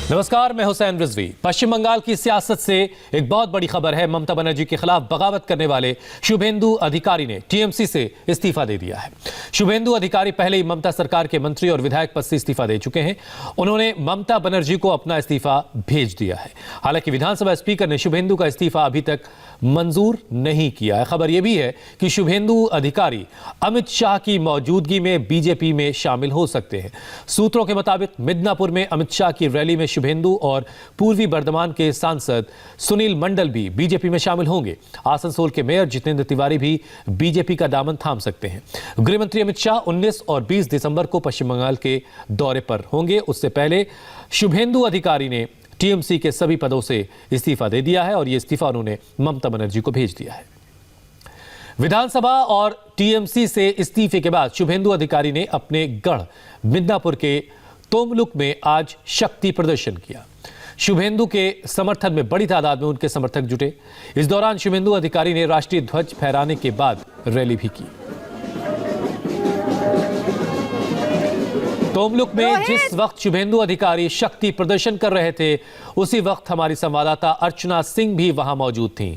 नमस्कार, मैं हुसैन रिजवी। पश्चिम बंगाल की सियासत से एक बहुत बड़ी खबर है। ममता बनर्जी के खिलाफ बगावत करने वाले शुभेंदु अधिकारी ने टीएमसी से इस्तीफा दे दिया है। शुभेंदु अधिकारी पहले ही ममता सरकार के मंत्री और विधायक पद से इस्तीफा दे चुके हैं। उन्होंने ममता बनर्जी को अपना इस्तीफा भेज दिया है। हालांकि विधानसभा स्पीकर ने शुभेंदु का इस्तीफा अभी तक मंजूर नहीं किया है। खबर यह भी है कि शुभेंदु अधिकारी अमित शाह की मौजूदगी में बीजेपी में शामिल हो सकते हैं। सूत्रों के मुताबिक मिदनापुर में अमित शाह की रैली में शुभेंदु और पूर्वी बर्धमान के सांसद सुनील मंडल भी बीजेपी में शामिल होंगे। आसनसोल के मेयर जितेंद्र तिवारी भी बीजेपी का दामन थाम सकते हैं। गृह मंत्री अमित शाह 19 और 20 दिसंबर को पश्चिम बंगाल के दौरे पर होंगे। उससे पहले शुभेंदु अधिकारी ने टीएमसी के सभी पदों से इस्तीफा दे दिया है और यह इस्तीफा उन्होंने ममता बनर्जी को भेज दिया है। विधानसभा और टीएमसी से इस्तीफे के बाद शुभेंदु अधिकारी ने अपने गढ़ मिदनापुर के तोमलुक में आज शक्ति प्रदर्शन किया। शुभेंदु के समर्थन में बड़ी तादाद में उनके समर्थक जुटे। इस दौरान शुभेंदु अधिकारी ने राष्ट्रीय ध्वज फहराने के बाद रैली भी की। तोमलुक में जिस वक्त शुभेंदु अधिकारी शक्ति प्रदर्शन कर रहे थे, उसी वक्त हमारी संवाददाता अर्चना सिंह भी वहां मौजूद थीं।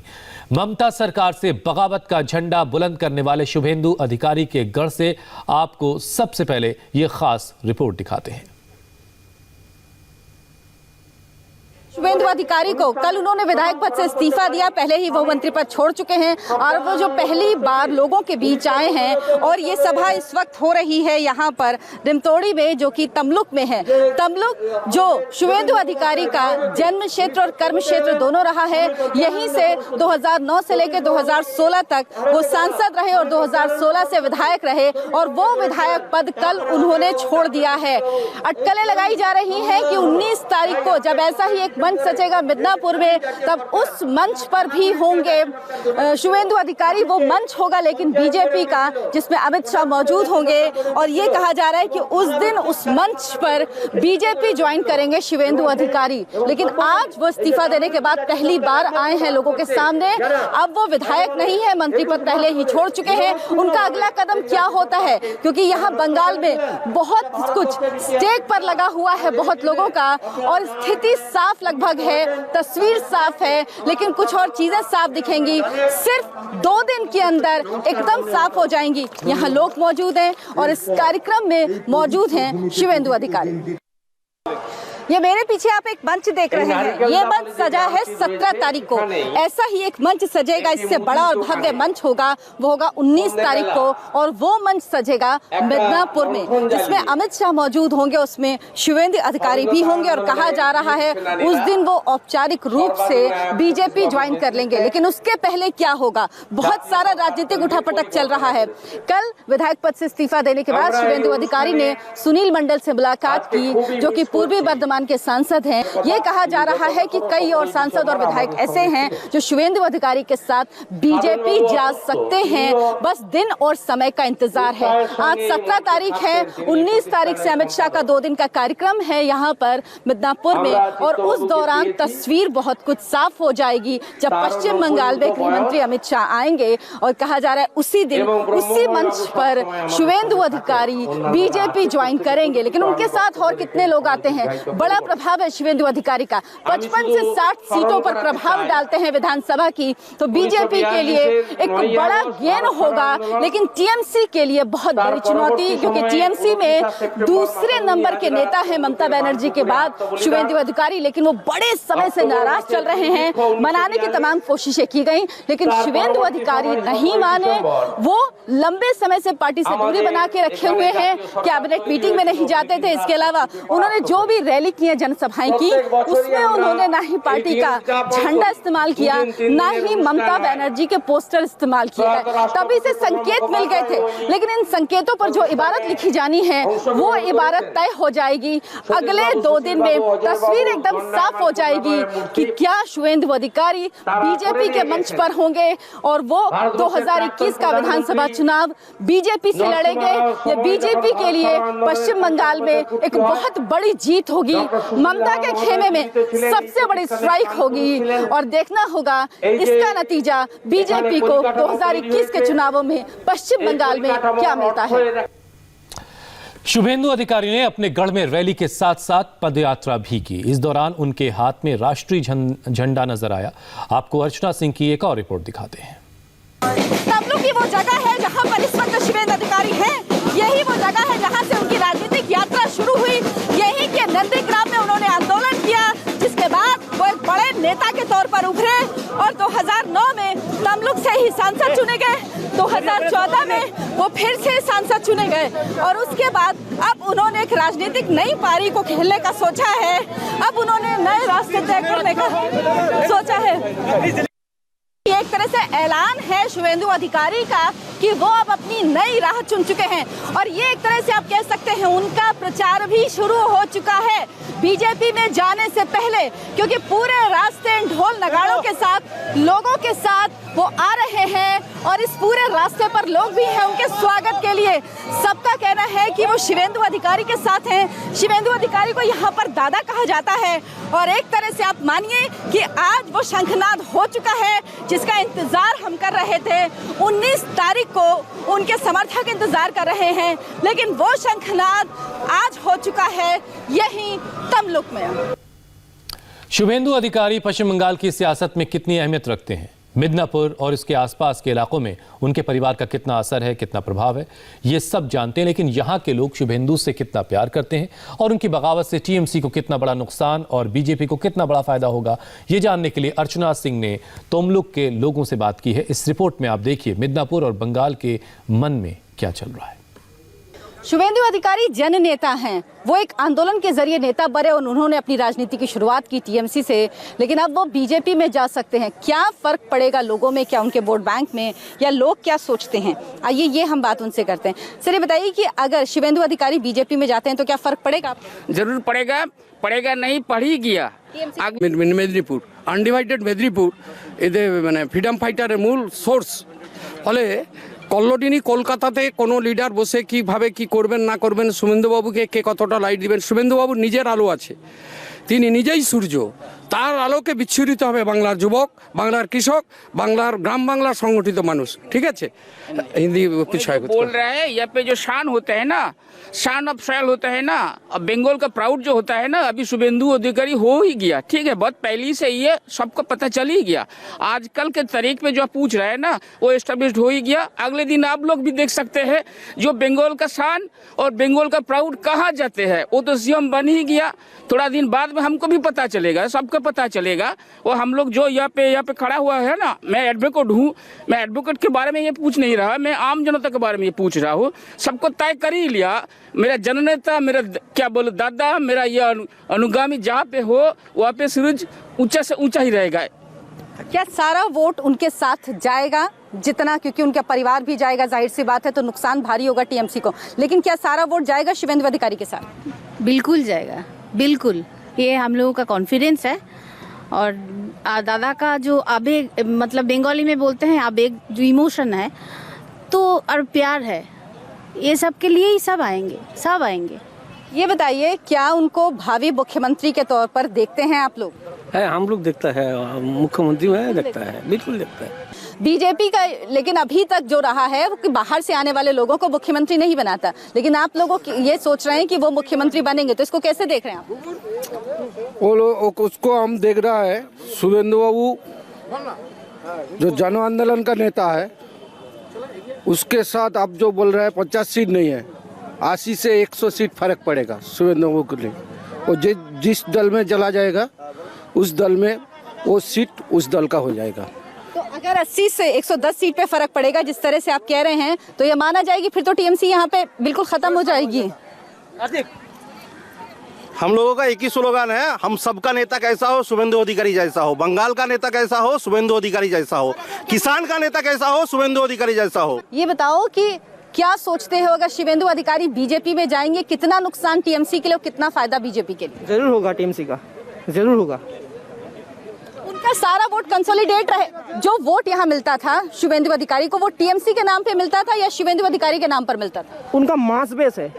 ममता सरकार से बगावत का झंडा बुलंद करने वाले शुभेंदु अधिकारी के गढ़ से आपको सबसे पहले यह खास रिपोर्ट दिखाते हैं। शुभेंदु अधिकारी को कल उन्होंने विधायक पद से इस्तीफा दिया। पहले ही वो मंत्री पद छोड़ चुके हैं और वो जो पहली बार लोगों के बीच आए हैं और ये सभा इस वक्त हो रही है यहाँ पर डिमतोड़ी में, जो कि तमलुक में है। तमलुक जो शुभेंदु अधिकारी का जन्म क्षेत्र और कर्म क्षेत्र दोनों रहा है। यहीं से 2009 से लेकर 2016 तक वो सांसद रहे और 2016 से विधायक रहे और वो विधायक पद कल उन्होंने छोड़ दिया है। अटकलें लगाई जा रही हैं कि 19 तारीख को जब ऐसा ही एक मंच सजेगा मिदनापुर में, तब उस मंच पर भी होंगे शुभेंदु अधिकारी। वो मंच होगा लेकिन बीजेपी का, जिसमें अमित शाह मौजूद होंगे और ये कहा जा रहा है कि उस दिन उस मंच पर बीजेपी ज्वाइन करेंगे शुभेंदु अधिकारी। लेकिन आज वो इस्तीफा देने के बाद पहली बार आए हैं लोगों के सामने। अब वो विधायक नहीं है, मंत्री पद पहले ही छोड़ चुके हैं। उनका अगला कदम क्या होता है, क्योंकि यहाँ बंगाल में बहुत कुछ स्टेक पर लगा हुआ है बहुत लोगों का और स्थिति साफ लगभग है, तस्वीर साफ है, लेकिन कुछ और चीजें साफ दिखेंगी। सिर्फ 2 दिन के अंदर एकदम साफ हो जाएंगी। यहाँ लोग मौजूद हैं और इस कार्यक्रम में मौजूद हैं शुभेंदु अधिकारी। ये मेरे पीछे आप एक मंच देख रहे हैं। ये मंच सजा है 17 तारीख को। ऐसा ही एक मंच सजेगा, इससे बड़ा और भव्य मंच होगा, वो होगा 19 तारीख को और वो मंच सजेगा मिदनापुर में, जिसमें अमित शाह मौजूद होंगे, उसमें शुभेंदु अधिकारी भी होंगे और कहा जा रहा है उस दिन वो औपचारिक रूप से बीजेपी ज्वाइन कर लेंगे। लेकिन उसके पहले क्या होगा, बहुत सारा राजनीतिक उठापटक चल रहा है। कल विधायक पद से इस्तीफा देने के बाद शुभेंदु अधिकारी ने सुनील मंडल से मुलाकात की, जो कि पूर्वी बर्धमान के सांसद हैं। ये कहा जा रहा है कि कई और सांसद और विधायक ऐसे हैं जो शुभेंदु अधिकारी के साथ बीजेपी जा सकते हैं। बस दिन और समय का इंतजार है। आज 17 तारीख है, 19 तारीख से अमित शाह का 2 दिन का कार्यक्रम है यहाँ पर मिदनापुर में और उस दौरान तस्वीर बहुत कुछ साफ हो जाएगी जब पश्चिम बंगाल में गृह मंत्री अमित शाह आएंगे और कहा जा रहा है उसी दिन उसी मंच पर शुभेंदु अधिकारी बीजेपी ज्वाइन करेंगे। लेकिन उनके साथ और कितने लोग आते हैं? बड़ा प्रभाव है शुभेंदु अधिकारी का। 55 से 60 सीटों पर प्रभाव डालते हैं विधानसभा की, तो बीजेपी के लिए एक बड़ा गेन होगा। लेकिन टीएमसी के लिए बहुत बड़ी चुनौती, क्योंकि टीएमसी में दूसरे नंबर के नेता है ममता बनर्जी के बाद शुभेंदु अधिकारी, लेकिन वो बड़े समय से नाराज चल रहे हैं। मनाने की तमाम कोशिशें की गई, लेकिन शुभेंदु अधिकारी नहीं माने। वो लंबे समय से पार्टी से दूरी बना के रखे हुए हैं, कैबिनेट मीटिंग में नहीं जाते थे। इसके अलावा उन्होंने जो भी रैली की है, जनसभाएं की, उसमें उन्होंने ना ही पार्टी का झंडा इस्तेमाल किया, ना ही ममता बनर्जी के पोस्टर इस्तेमाल किए हैं। तभी से संकेत मिल गए थे, लेकिन इन संकेतों पर जो इबारत लिखी जानी है वो इबारत तय हो जाएगी। अगले 2 दिन में तस्वीर एकदम साफ हो जाएगी कि क्या शुभेंदु अधिकारी बीजेपी के मंच पर होंगे और वो 2021 का विधानसभा चुनाव बीजेपी से लड़ेंगे। ये बीजेपी के लिए पश्चिम बंगाल में एक बहुत बड़ी जीत होगी। ममता के खेमे में सबसे बड़ी स्ट्राइक होगी और देखना होगा इसका नतीजा बीजेपी को 2021 के चुनावों में पश्चिम बंगाल में क्या मिलता है। शुभेंदु अधिकारी ने अपने गढ़ में रैली के साथ साथ पदयात्रा भी की। इस दौरान उनके हाथ में राष्ट्रीय झंडा नजर आया। आपको अर्चना सिंह की एक और रिपोर्ट दिखाते हैं। तमलुक की वो जगह है जहां पर इस वक्त शुभेंदु अधिकारी हैं। यही वो जगह है जहां से उनकी राजनीतिक यात्रा शुरू हुई। यही के नंदीग्राम में उन्होंने आंदोलन किया, जिसके बाद वो एक बड़े नेता के तौर पर उभरे और 2009 में तमलुक से ही सांसद चुने गए। 2014 में वो फिर से सांसद चुने गए और उसके बाद अब उन्होंने एक राजनीतिक नई पारी को खेलने का सोचा है। अब उन्होंने नए रास्ते तय करने का सोचा है। एक तरह से ऐलान है शुभेंदु अधिकारी का कि वो अब अपनी नई राह चुन चुके हैं और ये एक तरह से आप कह सकते हैं उनका प्रचार भी शुरू हो चुका है बीजेपी में जाने से पहले, क्योंकि पूरे रास्ते ढोल नगाड़ों के साथ लोगों के साथ वो आ रहे हैं और इस पूरे रास्ते पर लोग भी हैं उनके स्वागत के लिए। सबका कहना है कि वो शुभेंदु अधिकारी के साथ हैं। शुभेंदु अधिकारी को यहाँ पर दादा कहा जाता है और एक तरह से आप मानिए कि आज वो शंखनाद हो चुका है जिसका इंतजार हम कर रहे थे। 19 तारीख को उनके समर्थक इंतजार कर रहे हैं, लेकिन वो शंखनाद आज हो चुका है यहीं तमलुक में। शुभेंदु अधिकारी पश्चिम बंगाल की सियासत में कितनी अहमियत रखते हैं, मिदनापुर और इसके आसपास के इलाकों में उनके परिवार का कितना असर है, कितना प्रभाव है, ये सब जानते हैं। लेकिन यहाँ के लोग शुभेंदु से कितना प्यार करते हैं और उनकी बगावत से टीएमसी को कितना बड़ा नुकसान और बीजेपी को कितना बड़ा फायदा होगा, ये जानने के लिए अर्चना सिंह ने तमलुक के लोगों से बात की है। इस रिपोर्ट में आप देखिए मिदनापुर और बंगाल के मन में क्या चल रहा है। शुभेंदु अधिकारी जन नेता हैं। वो एक आंदोलन के जरिए नेता बने और उन्होंने अपनी राजनीति की शुरुआत की टीएमसी से, लेकिन अब वो बीजेपी में जा सकते हैं। क्या फर्क पड़ेगा लोगों में, क्या उनके वोट बैंक में, या लोग क्या सोचते हैं, आइए ये हम बात उनसे करते हैं। सर ये बताइए कि अगर शुभेंदु अधिकारी बीजेपी में जाते हैं तो क्या फर्क पड़ेगा? जरूर पड़ेगा, पड़ेगा नहीं पड़ ही गया। মেদিনীপুর আনডিভাইডেড মেদিনীপুর এদের মানে ফ্রিডম ফাইটারের মূল সোর্স। ফলে কল্লোডিনী কলকাতাতে কোনো লিডার বসে কিভাবে কি করবেন না করবেন, শুভেন্দুবাবুকে কে কতটা লাইট দিবেন, শুভেন্দুবাবুর নিজের আলো আছে, তিনি নিজেই সূর্য, তার আলোকে বিচ্ছুরিত হবে বাংলার যুবক, বাংলার কৃষক, বাংলার গ্রাম বাংলার সংগঠিত মানুষ। ঠিক আছে, হিন্দি কিছু बोल रहा है। यहाँ पे जो शान होता है ना, शान ऑफ सॉयल होता है ना, अब बंगाल का प्राउड जो होता है ना, अभी शुभेंदु अधिकारी हो ही गया। ठीक है, बहुत पहले से ये सबको पता चल ही गया। आजकल के तारीख में जो आप पूछ रहे हैं ना, वो एस्टेब्लिश्ड हो ही गया। अगले दिन आप लोग भी देख सकते हैं जो बंगाल का शान और बंगाल का प्राउड कहाँ जाते हैं, वो तो सीएम बन ही गया। थोड़ा दिन बाद में हमको भी पता चलेगा, सबको पता चलेगा। वो हम लोग जो यहाँ पे खड़ा हुआ है ना, मैं एडवोकेट हूँ, मैं एडवोकेट के बारे में ये पूछ नहीं रहा, मैं आम जनता के बारे में ये पूछ रहा हूँ। सबको तय कर ही लिया, मेरा जननेता, मेरा क्या बोलो दादा, मेरा ये अनुगामी जहाँ पे हो वहाँ पे सूरज ऊंचा से ऊंचा ही रहेगा। क्या सारा वोट उनके साथ जाएगा जितना, क्योंकि उनका परिवार भी जाएगा, जाहिर सी बात है, तो नुकसान भारी होगा टीएमसी को, लेकिन क्या सारा वोट जाएगा शुभेंदु अधिकारी के साथ? बिल्कुल जाएगा, बिल्कुल, ये हम लोगों का कॉन्फिडेंस है। और दादा का जो आवेग, मतलब बंगाली में बोलते हैं आवेग, जो इमोशन है तो और प्यार है, ये सब के लिए ही सब आएंगे, सब आएंगे। ये बताइए क्या उनको भावी मुख्यमंत्री के तौर पर देखते हैं आप लोग? है, हम लोग देखता है, मुख्यमंत्री में देखता है, बिल्कुल देखता है। बीजेपी का लेकिन अभी तक जो रहा है वो कि बाहर से आने वाले लोगों को मुख्यमंत्री नहीं बनाता, लेकिन आप लोगों ये सोच रहे हैं कि वो मुख्यमंत्री बनेंगे, तो इसको कैसे देख रहे हैं आप? वो लोग उसको हम देख रहा है, शुभेंदु बाबू जो जन आंदोलन का नेता है, उसके साथ आप जो बोल रहे हैं 50 सीट नहीं है, 80 से 100 सीट फर्क पड़ेगा शुभेंदु बाबू के लिए। वो जिस दल में चला जाएगा उस दल में वो सीट उस दल का हो जाएगा। तो अगर 80 से 110 सीट पे फर्क पड़ेगा जिस तरह से आप कह रहे हैं, तो ये माना जाएगी फिर तो टीएमसी यहाँ पे बिल्कुल खत्म हो जाएगी। हम लोगों का एक ही स्लोगन है, हम सबका नेता कैसा हो, शुभेंदु अधिकारी जैसा हो, बंगाल का नेता कैसा हो, शुभेंदु अधिकारी जैसा हो, किसान का नेता कैसा हो, शुभेंदु अधिकारी जैसा हो। ये बताओ कि क्या सोचते हो अगर शुभेंदु अधिकारी बीजेपी में जाएंगे, कितना नुकसान टीएमसी के लिए, कितना फायदा बीजेपी के लिए? जरूर होगा, टीएमसी का जरूर होगा। उनका सारा वोट कंसोलिडेट रहे, जो वोट यहाँ मिलता था शुभेंदु अधिकारी को, वो टीएमसी के नाम पे मिलता था या शुभेंदु अधिकारी के नाम पर मिलता था? उनका मास बेस है,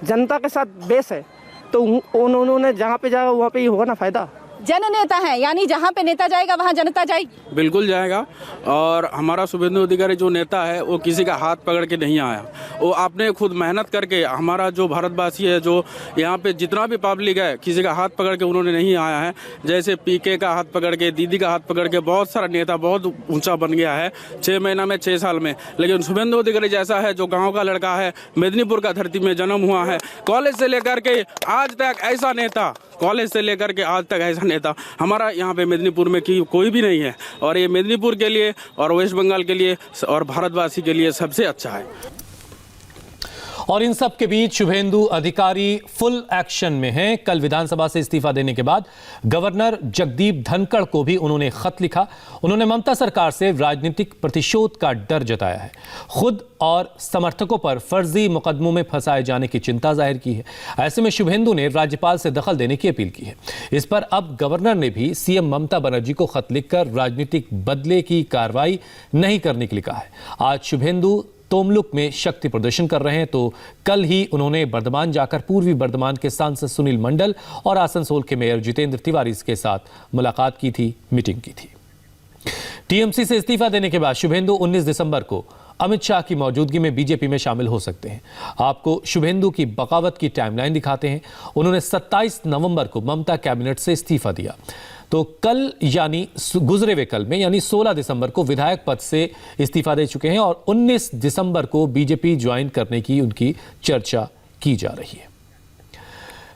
जनता के साथ बेस है, तो उन्होंने जहाँ पे जाएगा वहाँ पे ही होगा ना फायदा, जननेता हैं, यानी जहां पे नेता जाएगा वहां जनता जाएगी। बिल्कुल जाएगा। और हमारा शुभेंदु अधिकारी जो नेता है वो किसी का हाथ पकड़ के नहीं आया, वो आपने खुद मेहनत करके, हमारा जो भारतवासी है, जो यहाँ पे जितना भी पब्लिक है, किसी का हाथ पकड़ के उन्होंने नहीं आया है। जैसे पीके का हाथ पकड़ के, दीदी का हाथ पकड़ के बहुत सारा नेता बहुत ऊंचा बन गया है 6 महीना में, 6 साल में। लेकिन शुभेंदु अधिकारी जैसा है, जो गाँव का लड़का है, मेदिनीपुर का धरती में जन्म हुआ है, कॉलेज से लेकर के आज तक ऐसा नेता, कॉलेज से लेकर के आज तक ऐसा नेता हमारा यहाँ पे मेदिनीपुर में कोई भी नहीं है। और ये मेदिनीपुर के लिए और वेस्ट बंगाल के लिए और भारतवासी के लिए सबसे अच्छा है। और इन सब के बीच शुभेंदु अधिकारी फुल एक्शन में हैं। कल विधानसभा से इस्तीफा देने के बाद गवर्नर जगदीप धनखड़ को भी उन्होंने खत लिखा। उन्होंने ममता सरकार से राजनीतिक प्रतिशोध का डर जताया है। खुद और समर्थकों पर फर्जी मुकदमों में फंसाए जाने की चिंता जाहिर की है। ऐसे में शुभेंदु ने राज्यपाल से दखल देने की अपील की है। इस पर अब गवर्नर ने भी सीएम ममता बनर्जी को खत लिखकर राजनीतिक बदले की कार्रवाई नहीं करने के लिए कहा है। आज शुभेंदु तोमलुक में शक्ति प्रदर्शन कर रहे हैं, तो कल ही उन्होंने बर्धमान जाकर पूर्वी बर्धमान के सांसद सुनील मंडल और आसनसोल के मेयर जितेंद्र तिवारी के साथ मुलाकात की थी, मीटिंग की थी। टीएमसी से इस्तीफा देने के बाद शुभेंदु 19 दिसंबर को अमित शाह की मौजूदगी में बीजेपी में शामिल हो सकते हैं। आपको शुभेंदु की बगावत की टाइमलाइन दिखाते हैं। उन्होंने 27 नवंबर को ममता कैबिनेट से इस्तीफा दिया, तो कल यानी गुजरे हुए कल में यानी 16 दिसंबर को विधायक पद से इस्तीफा दे चुके हैं और 19 दिसंबर को बीजेपी ज्वाइन करने की उनकी चर्चा की जा रही है।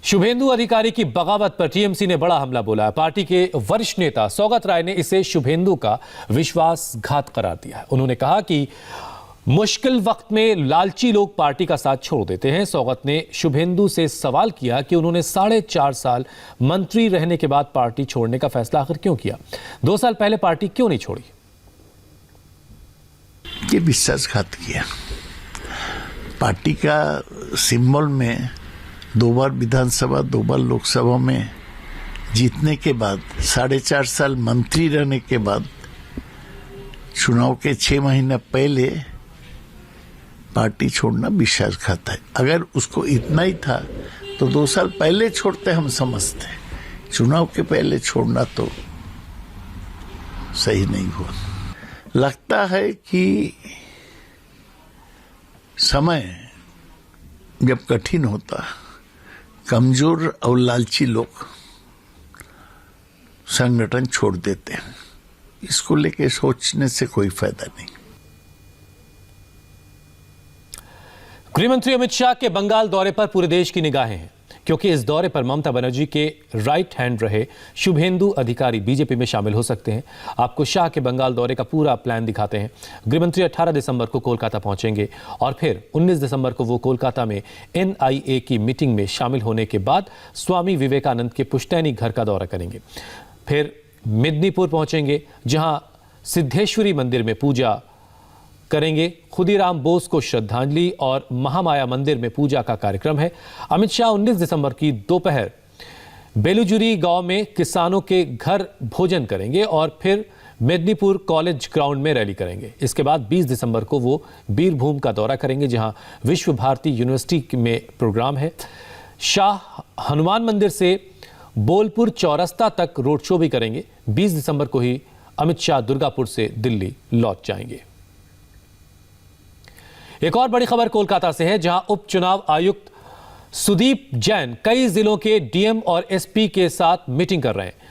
शुभेंदु अधिकारी की बगावत पर टीएमसी ने बड़ा हमला बोला है। पार्टी के वरिष्ठ नेता सौगत राय ने इसे शुभेंदु का विश्वासघात करार दिया है। उन्होंने कहा कि मुश्किल वक्त में लालची लोग पार्टी का साथ छोड़ देते हैं। सौगत ने शुभेंदु से सवाल किया कि उन्होंने 4.5 साल मंत्री रहने के बाद पार्टी छोड़ने का फैसला आखिर क्यों किया, 2 साल पहले पार्टी क्यों नहीं छोड़ी। ये विश्वासघात किया। पार्टी का सिंबल में 2 बार विधानसभा, 2 बार लोकसभा में जीतने के बाद, 4.5 साल मंत्री रहने के बाद, चुनाव के 6 महीने पहले पार्टी छोड़ना विश्वासघात है। अगर उसको इतना ही था तो 2 साल पहले छोड़ते, हम समझते। चुनाव के पहले छोड़ना तो सही नहीं हुआ। लगता है कि समय जब कठिन होता, कमजोर और लालची लोग संगठन छोड़ देते हैं। इसको लेके सोचने से कोई फायदा नहीं। गृहमंत्री अमित शाह के बंगाल दौरे पर पूरे देश की निगाहें हैं, क्योंकि इस दौरे पर ममता बनर्जी के राइट हैंड रहे शुभेंदु अधिकारी बीजेपी में शामिल हो सकते हैं। आपको शाह के बंगाल दौरे का पूरा प्लान दिखाते हैं। गृहमंत्री 18 दिसंबर को कोलकाता पहुंचेंगे और फिर 19 दिसंबर को वो कोलकाता में NIA की मीटिंग में शामिल होने के बाद स्वामी विवेकानंद के पुश्तैनी घर का दौरा करेंगे। फिर मेदिनीपुर पहुंचेंगे, जहां सिद्धेश्वरी मंदिर में पूजा करेंगे। खुदीराम बोस को श्रद्धांजलि और महामाया मंदिर में पूजा का कार्यक्रम है। अमित शाह 19 दिसंबर की दोपहर बेलुजुरी गांव में किसानों के घर भोजन करेंगे और फिर मेदिनीपुर कॉलेज ग्राउंड में रैली करेंगे। इसके बाद 20 दिसंबर को वो बीरभूम का दौरा करेंगे, जहां विश्व भारती यूनिवर्सिटी में प्रोग्राम है। शाह हनुमान मंदिर से बोलपुर चौरस्ता तक रोड शो भी करेंगे। 20 दिसंबर को ही अमित शाह दुर्गापुर से दिल्ली लौट जाएंगे। एक और बड़ी खबर कोलकाता से है, जहां उपचुनाव आयुक्त सुदीप जैन कई जिलों के डीएम और एसपी के साथ मीटिंग कर रहे हैं।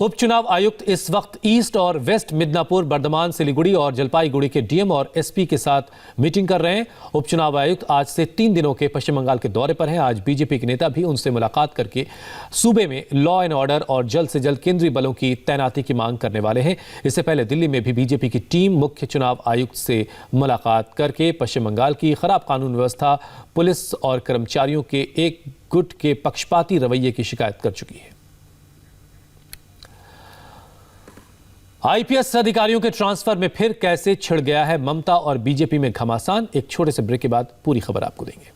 उपचुनाव आयुक्त इस वक्त ईस्ट और वेस्ट मिदनापुर, बर्धमान, सिलीगुड़ी और जलपाईगुड़ी के डीएम और एसपी के साथ मीटिंग कर रहे हैं। उपचुनाव आयुक्त आज से 3 दिनों के पश्चिम बंगाल के दौरे पर हैं। आज बीजेपी के नेता भी उनसे मुलाकात करके सूबे में लॉ एंड ऑर्डर और जल्द से जल्द केंद्रीय बलों की तैनाती की मांग करने वाले हैं। इससे पहले दिल्ली में भी बीजेपी की टीम मुख्य चुनाव आयुक्त से मुलाकात करके पश्चिम बंगाल की खराब कानून व्यवस्था, पुलिस और कर्मचारियों के एक गुट के पक्षपाती रवैये की शिकायत कर चुकी है। आईपीएस अधिकारियों के ट्रांसफर में फिर कैसे छिड़ गया है ममता और बीजेपी में घमासान। एक छोटे से ब्रेक के बाद पूरी खबर आपको देंगे।